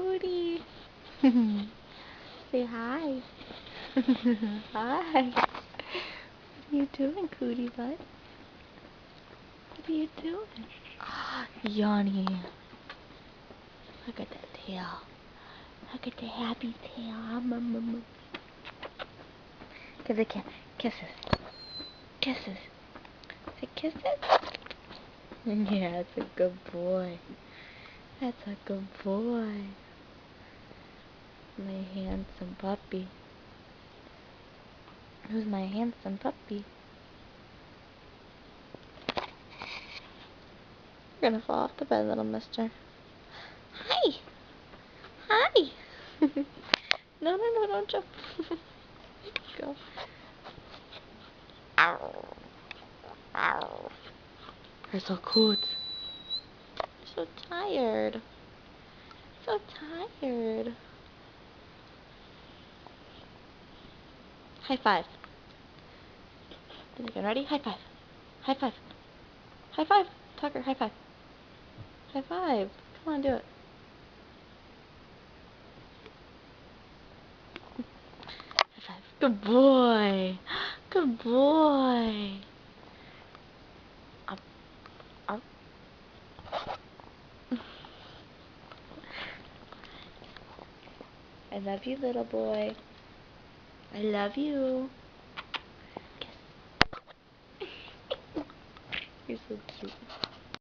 Cootie. Say hi. Hi. What are you doing, Cootie butt? What are you doing? Yanni. Look at that tail. Look at the happy tail. Give the kiss. Kisses. Kisses. Say kisses. Yeah, that's a good boy. That's a good boy. My handsome puppy. Who's my handsome puppy? You're gonna fall off the bed, little mister. Hi! Hi! No, don't jump. Go. Ow. Ow. You're so cute. You're so tired. So tired. High five. Again, ready? High five. High five. High five. Tucker, high five. High five. Come on, do it. High five. Good boy. Good boy. Up. Up. I love you, little boy. I love you. Kiss. You're so cute.